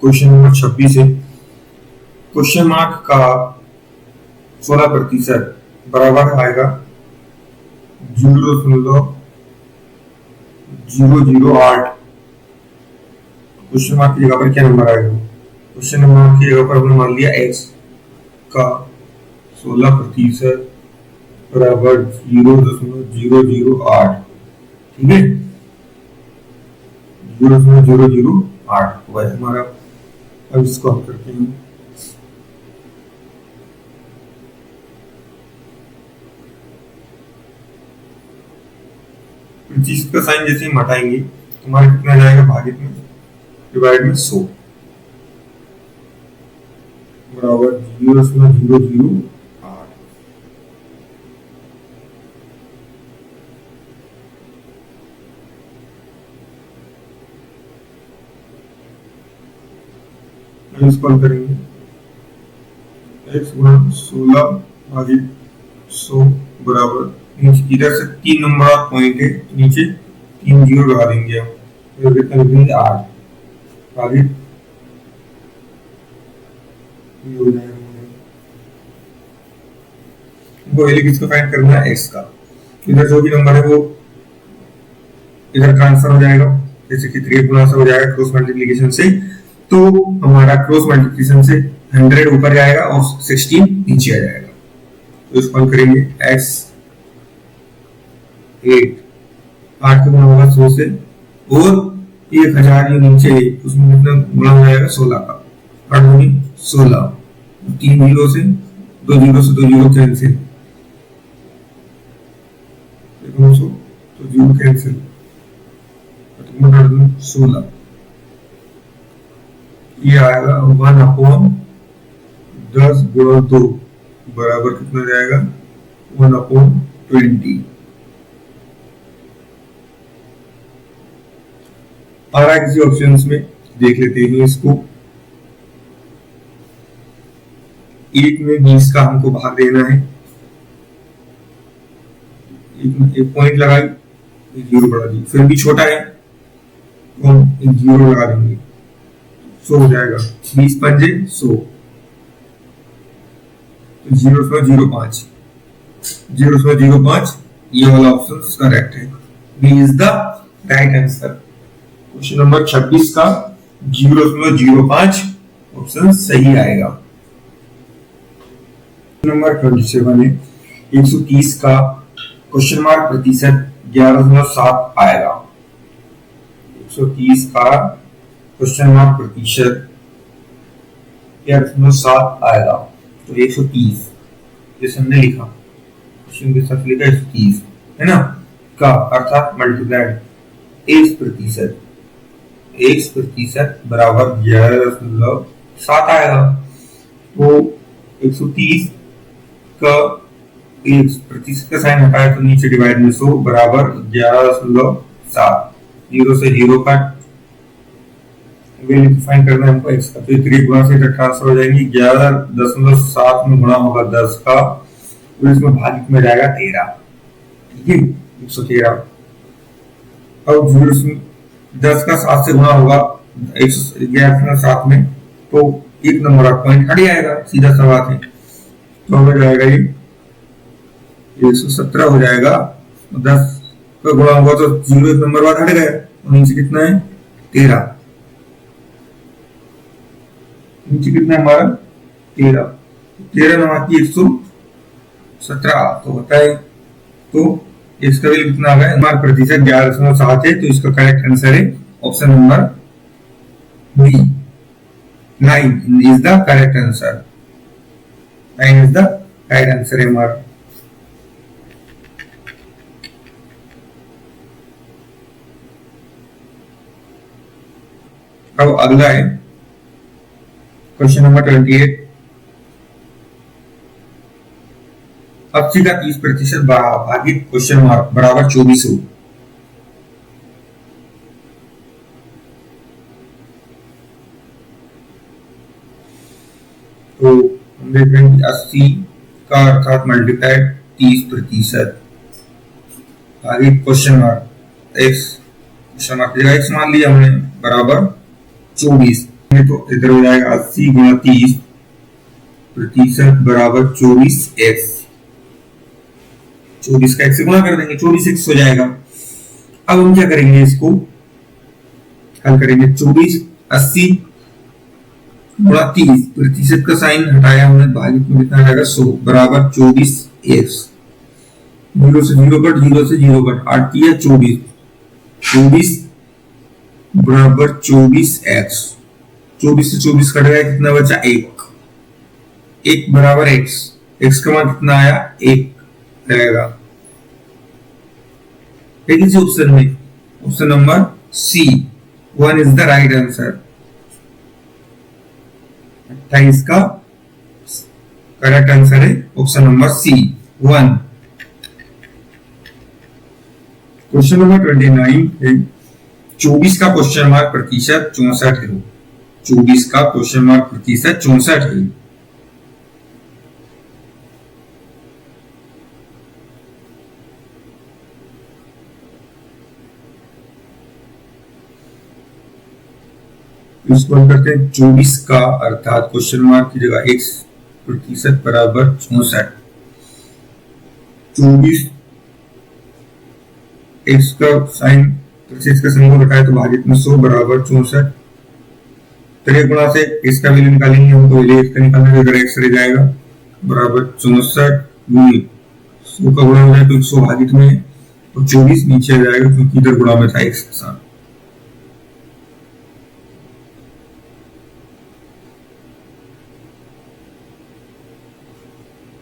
Question number 26 है। Question mark का 16% बराबर आएगा 0.008। क्वेश्चन मार्क की जगह पर क्या नंबर आएगा? क्वेश्चन नंबर की जगह पर हमने मान लिया x का 16% बराबर 0.008। ठीक है, 0.008 हुआ है हमारा। अब इसको हम करते हैं। जिसका साइन जैसे हम हटाएंगे तो हमारा कितना जाएगा भागित में, डिवाइड में 100 बराबर 0.008। इसको हम करेंगे x गुणा 16 भागित 100 बराबर, इधर से 3 नंबर और पॉइंट है तो नीचे 3 जीरो लगा देंगे हम, तो कितना लिखेंगे 8 भागित वैल्यू किसको फाइंड करना है? x का। इधर जो भी नंबर है वो इधर ट्रांसफर हो जाएगा, जैसे कि 3 गुना से हो जाएगा क्रॉस मल्टीप्लिकेशन से, तो हमारा क्रॉस मल्टीप्लिकेशन से 100 ऊपर जाएगा और 16 नीचे आ जाएगा। तो इसको हम करेंगे x 8 का गुना होगा 100 से, और 1000 ये नीचे उसमें कितना गुना हो जाएगा 16 का, 8 दूनी 16, 3 जीरो से 2 जीरो कैंसिल, तो जीरो कैंसिल, 16 ये आएगा 1/10 गुणा 2 बराबर कितना जाएगा 1/20। और किसी ऑप्शंस में देख लेते हैं इसको। एक में 20 का हमको भाग देना है, एक पॉइंट लगाई, एक जीरो बढ़ा दी, फिर भी छोटा है तो हम एक जीरो लगा देंगे, 100 हो जाएगा, 20 पंजे 100, तो 0.05 ये वाला ऑप्शन करेक्ट है। B is the right answer. Question number 26 का 0.05 ऑप्शन सही आएगा। नंबर 27 है, 130 का क्वेश्चन मार्क प्रतिशत 11.7 आएगा। 130 का क्वेश्चन मार्क प्रतिशत 11.7 आएगा, तो 130 जैसे हमने लिखा, क्वेश्चन के साथ लिखा 130 है ना, का अर्थात मल्टीप्लाइड x प्रतिशत बराबर 11.7 आएगा। तो 130 का x प्रतिशत का साइन हटाए तो नीचे डिवाइड में 100 बराबर 11.7, जीरो से जीरो कट, वैल्यू फाइंड करना है हमको x का, तो 3 गुना से ट्रांसफर हो जाएंगे, 11.7 में गुणा होगा 10 का, तो इसमें भागित में जाएगा 13, ठीक है 113। अब 10 का 7 से गुणा होगा 11.7 में, तो एक नंबर ऑफ पॉइंट हट जाएगा, सीधा सा बात है, तो हमें जाएगा ये 117 हो जाएगा। 10 का गुणा होगा तो जीरो एक नंबर बाद हट गया, और नीचे कितना है 13, नीचे कितना है हमारा 13 नवाती 117 तो होता है। तो इसका वैल्यू कितना आ गया, मार्क प्रतिशत 11.7 है, तो इसका करेक्ट आंसर है option number B, 9 is the correct answer. 9 is the right answer है हमारा। अब अगला है क्वेश्चन नंबर 28। 80 का 30% भागित क्वेश्चन मार्क बराबर 2400। तो हम देख रहे हैं 80 का अर्थात मल्टीप्लाइड 30% भागित question mark x, question mark x मान लिया हमने बराबर 24, तो इधर हो जाएगा 80 गुणा 30 प्रतिशत बराबर 24x। 24 का x से गुणा कर देंगे, 24x हो जाएगा। अब हम क्या करेंगे, इसको हल करेंगे। 24 80 गुणा 30 प्रतिशत का साइन हटाया हमने, भागित में कितना आएगा 100 बराबर 24x। 0 से 0 कट, 0 से 0 कट, 8 दिया 24, 24 बराबर 24x। 24 से 24 कट गया, कितना बचा 1। 1 बराबर x, x का मान कितना आया 1 रहेगा। लेकिन इस ऑप्शन में option number C 1 is the right answer. 28 का करेक्ट आंसर है option number C 1। Question number 29 है 24 का क्वेश्चन मार्क प्रतिशत 64 है। 24 का क्वेश्चन मार्क प्रतिशत 64 है। इसको हम करते हैं 24 का अर्थात क्वेश्चन मार्क की जगह x प्रतिशत बराबर 64। 24 x का साइन प्रतिशत का सिंबल हटाए तो भाजित में 100 बराबर 64। तो एक गुणा से x का वैल्यू निकालेंगे हम, तो वैल्यू x का निकालने पर x रह जाएगा बराबर 64 गुणित 100 का गुणा हो जाए तो 100 भाजित में और 24 नीचे आ जाएगा क्योंकि इधर गुणा में था x के साथ।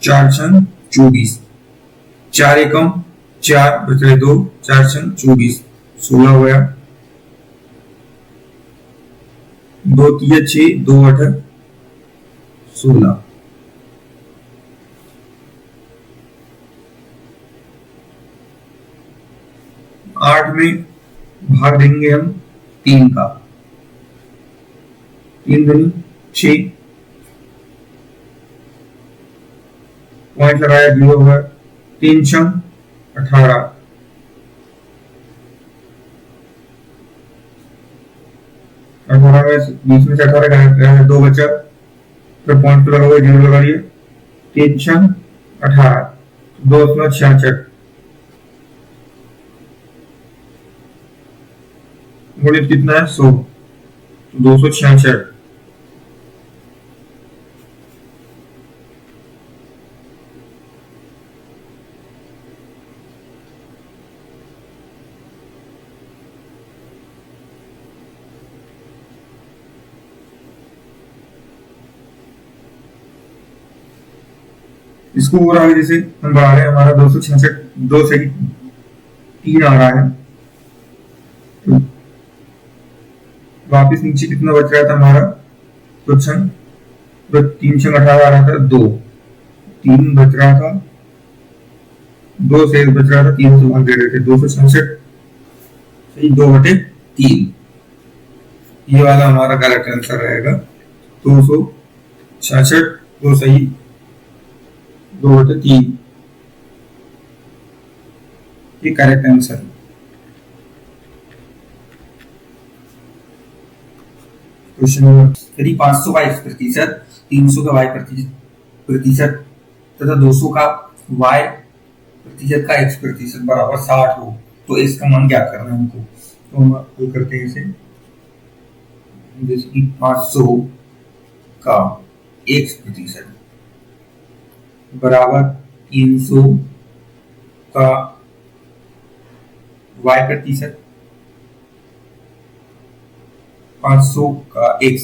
चार छंग 24, 4 एकम 4 बचे 2, 4 छंग 24, 16 हो गया। 2 तिया 6, 2 8 16। आठ में भाग देंगे हम 3 का, 3 दूनी 6, पॉइंट लगाया 0 होगा। 3 छंग 18, 18 में 20 में से 18 का 2 बचा, फिर पॉइंट लगा हुआ 0 लगा लिया। 3 छंग 18, 2 अपना 66 गुणित कितना है 100, 266। इसको और आगे जैसे हम बढ़ा रहे हैं, हमारा 266 2 से 3 आ रहा है, तो वापिस नीचे कितना बच रहा था हमारा, तो 3 छंग 18 आ रहा था 2, 3 बच रहा था, 2 से 1 बच रहा था, 3 से भाग दे रहे थे, 266 सही 2/3। ये वाला हमारा करेक्ट आंसर रहेगा 266, 2 सही 2/3। ये करेक्ट आंसर है। क्वेश्चन नंबर यदि 500 का x प्रतिशत, 300 का y प्रतिशत तथा 200 का y प्रतिशत का x प्रतिशत बराबर 60 हो तो इसका मान क्या करना है हमको। तो हम हल करते हैं इसे, जैसे कि 500 का x प्रतिशत बराबर 300 का y प्रतिशत, 500 का x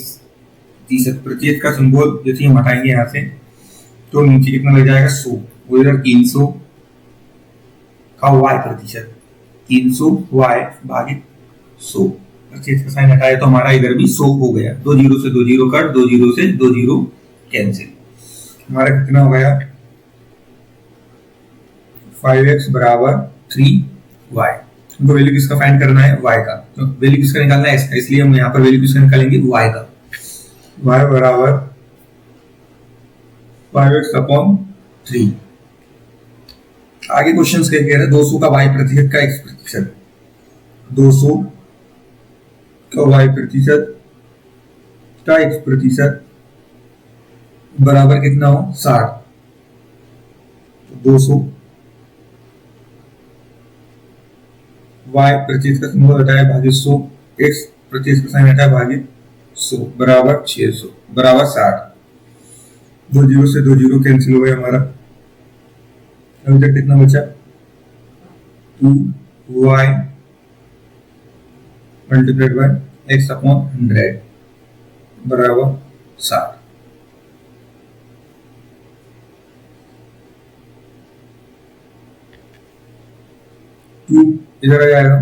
प्रतिशत, प्रतिशत का सिंबल जैसे हम हटाएंगे यहाँ से तो नीचे कितना लग जाएगा 100, उधर 300 का y प्रतिशत, 300 y भागित 100, प्रतिशत का साइन हटाए तो हमारा इधर भी 100 हो गया। 2 जीरो से 2 जीरो कट, 2 जीरो से 2 जीरो कैंसिल, हमारा कितना हो गया 5x बराबर 3y। हमको वैल्यू किसका फाइंड करना है, y का, तो वैल्यू किसका निकालना है x का, इसलिए हम यहाँ पर वैल्यू किसका निकालेंगे y का। y बराबर 5x अपॉन 3। आगे क्वेश्चंस क्या कह रहे हैं, 200 का y प्रतिशत का x प्रतिशत, 200 का y प्रतिशत का x% बराबर कितना हो 60, तो 200 y प्रतिशत का सिंबल हटाए भागे 100, x प्रतिशत का साइन हटाए भागे 100 बराबर 600 बराबर 60। दो जीरो से दो जीरो कैंसिल हो गया हमारा। अभी तक कितना बचा 2y multiplied by x upon 100 बराबर 60। 2 इधर आ जाएगा,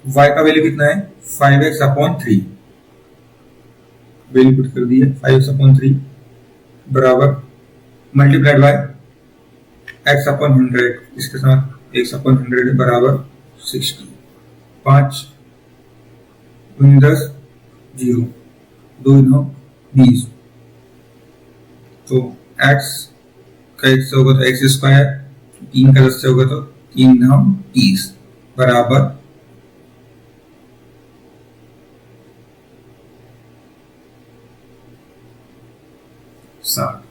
y का वैल्यू कितना है 5x अपॉन 3, वैल्यू पुट कर दी है 5x अपॉन 3 बराबर मल्टीप्लाइड बाय x अपॉन 100, इसके साथ x अपॉन 100 बराबर 60। 5 10 0 2 9 20, तो x का 1 से होगा तो x स्क्वायर, 3 का 10 से होगा तो 3 9 30 बराबर 60।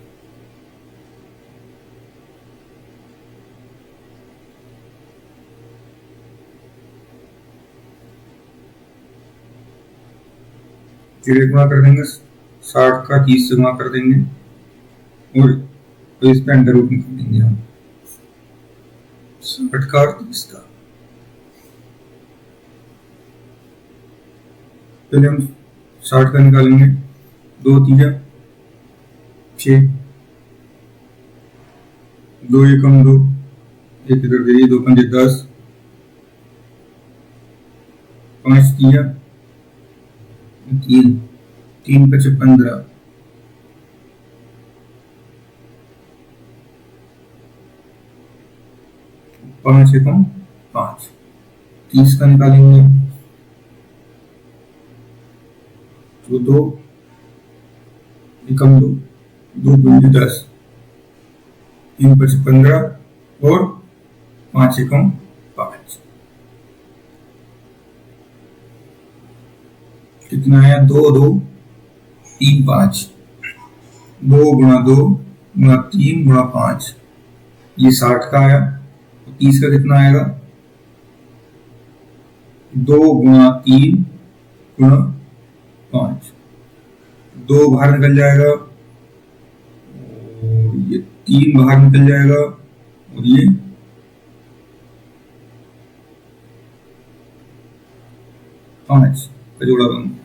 गुणा कर देंगे 60 का 30 से गुणा कर देंगे और तो इस पे अंडर रूट निकाल देंगे हम 60 का और 30 का। पहले हम 60 का निकालेंगे, 2 3 6, 2 एकम 2, एक इधर दे 2 5 10, 5 3 3 3 5 15, 5 एकम 5, 30 का निकालेंगे तो 2 एकम 2, 2 दूनी 10, 3 5 15 और 5 एकम 5, कितना आया 2 2 3 5, 2 गुणा 2 गुणा 3 गुणा 5, ये 60 का आया। 30 का कितना आएगा 2 गुणा 3 गुणा 5, 2 बाहर निकल जाएगा और ये 3 बाहर निकल जाएगा और ये 5 का जोड़ा बन गया।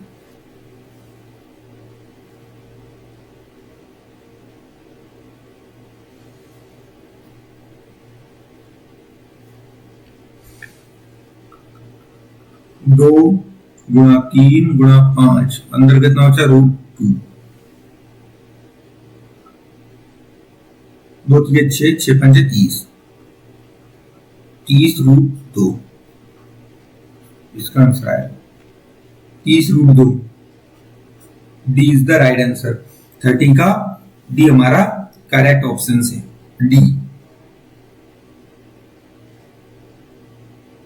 दो गुणा 3 गुणा 5, अंदर कितना बचा √2, 2 3 6 6 5 30, 30 √2, इसका आंसर आया 30 √2। D is the right answer. 30 का डी हमारा करेक्ट ऑप्शन है, डी।